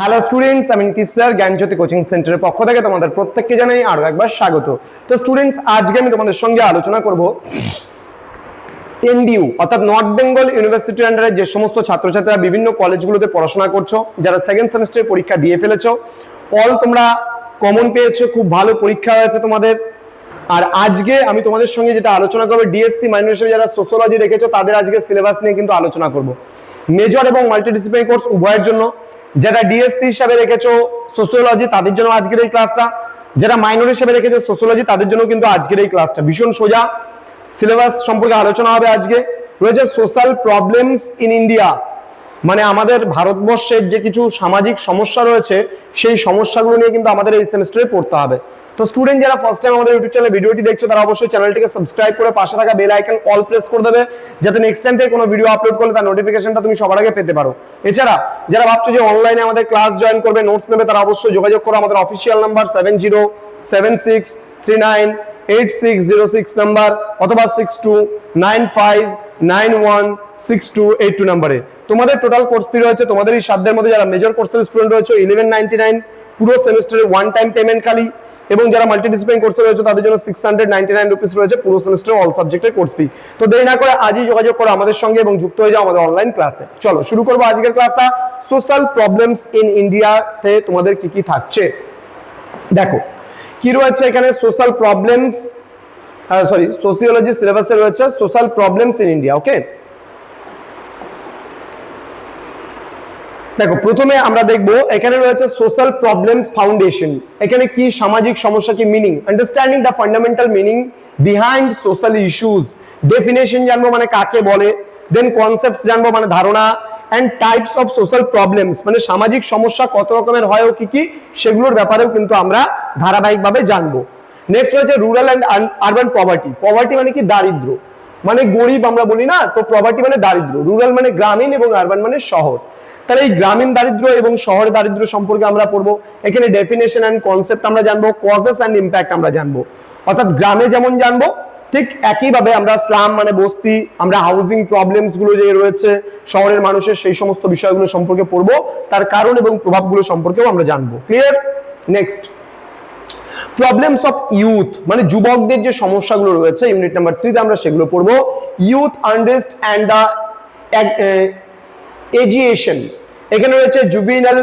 Hello students, আমি Nitish sir জ্ঞানজ্যোতি coaching সেন্টারের পক্ষ থেকে তোমাদের প্রত্যেককে জানাই আরো একবার স্বাগত। তো স্টুডেন্টস, আজকে আমি তোমাদের সঙ্গে আলোচনা করব এনডিইউ অর্থাৎ নর্থ বেঙ্গল ইউনিভার্সিটির আন্ডারে যে সমস্ত ছাত্রছাত্রীরা বিভিন্ন কলেজগুলোতে পড়াশোনা করছো, যারা সেকেন্ড সেমিস্টারের পরীক্ষা দিয়ে ফেলেছো, অল তোমরা কমন পেয়েছো, খুব ভালো পরীক্ষা হয়েছে তোমাদের। আর আজকে আমি তোমাদের সঙ্গে যেটা আলোচনা করবো, ডিএসসি মাইনর হিসেবে যারা সোশ্যোলজি রেখেছো তাদের আজকে সিলেবাস নিয়ে কিন্তু আলোচনা করব। মেজর এবং মাল্টিডিসিপ্লিনারি কোর্স উভয়ের জন্য। যারা ডিএসসি হিসাবে রেখেছো সোশ্যোলজি তাদের জন্য আজকের এই ক্লাসটা, যারা মাইনর হিসেবে রেখেছো সোশ্যোলজি তাদের জন্য কিন্তু আজকের এই ক্লাসটা ভীষণ সোজা। সিলেবাস সম্পর্কে আলোচনা হবে আজকে। রয়েছে সোশ্যাল প্রবলেমস ইন ইন্ডিয়া, মানে আমাদের ভারতবর্ষের যে কিছু সামাজিক সমস্যা রয়েছে সেই সমস্যাগুলো নিয়ে কিন্তু আমাদের এই সেমিস্টারে পড়তে হবে। তো স্টুডেন্ট যারা ফার্স্ট টাইম আমাদের ইউটিউব চ্যানেলে ভিডিওটি দেখছো তারা অবশ্যই চ্যানেলটিকে সাবস্ক্রাইব করে পাশে থাকা বেল আইকন অল প্রেস করে দেবে, যাতে নেক্সট টাইম থেকে কোনো ভিডিও আপলোড করলে তার নোটিফিকেশনটা তুমি সবার আগে পেতে পারো। এছাড়া যারা ভাবছো যে অনলাইনে আমাদের ক্লাস জয়েন করবে, নোটস নেবে, তারা অবশ্যই যোগাযোগ করো আমাদের অফিসিয়াল নাম্বার 7076398606 নাম্বার অথবা 6295916282 নাম্বারে। তোমাদের টোটাল কোর্স ফি রয়েছে তোমাদের এই সাধ্যের মধ্যে। যারা মেজর কোর্সের স্টুডেন্ট রয়েছে 1199 পুরো সেমিস্টারে ওয়ান টাইম পেমেন্ট খালি, এবং যারা মাল্টিডিসিপ্লিন কোর্সে রয়েছে তাদের জন্য 699 রুপিস রয়েছে পুরো সেমিস্টারে অল সাবজেক্টের কোর্স ফি। তো দেরি না করে আজই যোগাযোগ করো আমাদের সঙ্গে এবং যুক্ত হয়ে যাও আমাদের অনলাইন ক্লাসে। চলো শুরু করবো আজকের ক্লাসটা। সোশ্যাল প্রবলেমস ইন ইন্ডিয়াতে তোমাদের কি কি থাকছে দেখো। কি রয়েছে এখানে? সোশ্যাল প্রবলেমস, সোসিওলজি সিলেবাসে রয়েছে সোশ্যাল প্রবলেমস ইন ইন্ডিয়া। ওকে, দেখো প্রথমে আমরা দেখব এখানে রয়েছে সোশ্যাল প্রবলেমস ফাউন্ডেশন। এখানে কি সামাজিক সমস্যা, কি meaning, understanding the fundamental meaning behind social issues. Definition জানবো মানে কাকে বলে, দেন কনসেপ্টস জানবো মানে ধারণা, and types of social problems মানে সামাজিক সমস্যা কত রকমের হয় ও কি কি সেগুলোর ব্যাপারেও কিন্তু আমরা ধারাবাহিকভাবে জানবো। নেক্সট রয়েছে rural and urban poverty. Poverty মানে কি? দারিদ্র, মানে গরিব আমরা বলি না, তো পভার্টি মানে দারিদ্র। রুরাল মানে গ্রামীণ এবং আরবান মানে শহর। তাহলে এই গ্রামীণ দারিদ্র এবং শহরের দারিদ্র সম্পর্কে আমরা পড়বো। এখানে ডেফিনেশন এন্ড কনসেপ্ট আমরা জানবো, কজেস এন্ড ইম্প্যাক্ট আমরা জানবো। অর্থাৎ গ্রামে যেমন জানবো ঠিক একইভাবে আমরা স্লাম মানে বস্তি, আমরা হাউজিং প্রবলেমস গুলো যে রয়েছে শহরের মানুষের সেই সমস্ত বিষয়গুলো সম্পর্কে পড়বো, তার কারণ এবং প্রভাবগুলো সম্পর্কেও আমরা জানবো। Clear? Next, problems of youth মানে যুবকদের যে সমস্যাগুলো রয়েছে ইউনিট নাম্বার 3 তে আমরা সেগুলো পড়বো। Youth unrest and the agitation. এখানে রয়েছে জুভিনাল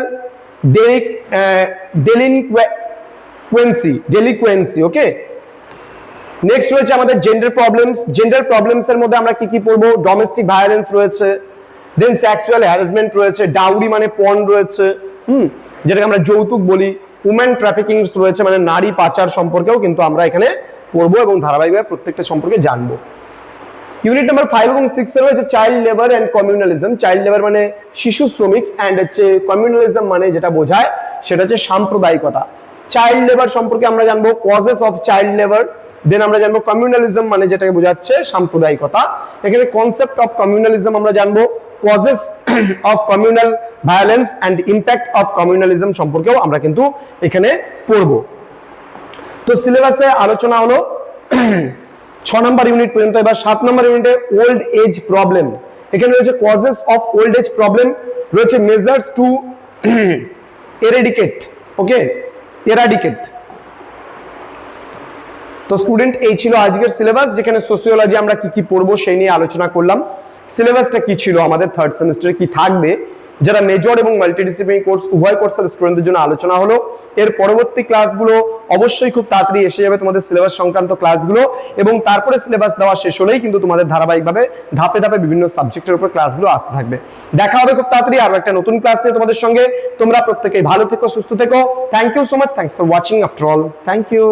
ডেলিকুয়েন্সি। ওকে, নেক্সট রয়েছে আমাদের জেন্ডার প্রবলেমস। জেন্ডার প্রবলেমস এর মধ্যে আমরা কি কি পড়বো? ডোমেস্টিক ভায়োলেন্স রয়েছে, দেন সেক্সুয়াল হ্যারাসমেন্ট রয়েছে, ডাউরি মানে পর্ন রয়েছে, যেটাকে আমরা যৌতুক বলি, উমেন ট্রাফিকিং রয়েছে মানে নারী পাচার সম্পর্কেও কিন্তু আমরা এখানে পড়বো এবং ধারাবাহিকভাবে প্রত্যেকটা সম্পর্কে জানবো। ইউনিট নাম্বার 5 এবং 6 এ রয়েছে child labour and communalism. Child labour মানে শিশু শ্রমিক, এন্ড হচ্ছে কমিউনালিজম মানে যেটা বোঝায় সেটা হচ্ছে সাম্প্রদায়িকতা। চাইল্ড লেবার সম্পর্কে আমরা জানবো, কজেস অফ চাইল্ড লেবার, দেন আমরা জানবো কমিউনালিজম মানে যেটাকে বোঝাচ্ছে সাম্প্রদায়িকতা। এখানে কনসেপ্ট অফ কমিউনালিজম আমরা জানবো, causes of communal violence and impact of communalism সম্পর্কেও আমরা কিন্তু এখানে পড়বো। তো সিলেবাসে আলোচনা হলো 6 নম্বর ইউনিট পর্যন্ত। এবার 7 নম্বর ইউনিটে ওল্ড এজ প্রবলেম। এখানে রয়েছে causes of old age problem, রয়েছে measures to eradicate. Okay, eradicate. তো স্টুডেন্ট এই ছিল আজকের সিলেবাস, যেখানে সোসিওলজি আমরা কি কি পড়বো সেই নিয়ে আলোচনা করলাম। সিলেবাসটা কি ছিল আমাদের থার্ড সেমিস্টারে, কি থাকবে, যারা মেজর এবং মাল্টিডিসিপ্লিনারি কোর্স উভয় কোর্সের স্টুডেন্টদের জন্য আলোচনা হলো। এর পরবর্তী ক্লাসগুলো অবশ্যই খুব তাড়াতাড়ি এসে যাবে তোমাদের সিলেবাস সংক্রান্ত ক্লাসগুলো, এবং তারপরে সিলেবাস দেওয়া শেষ হলেই কিন্তু তোমাদের ধারাবাহিকভাবে ধাপে ধাপে বিভিন্ন সাবজেক্টের উপর ক্লাসগুলো আসতে থাকবে। দেখা হবে খুব তাড়াতাড়ি আরো একটা নতুন ক্লাস নিয়ে তোমাদের সঙ্গে। তোমরা প্রত্যেকেই ভালো থেকো, সুস্থ থেকো। Thank you so much, thanks for watching after all. Thank you.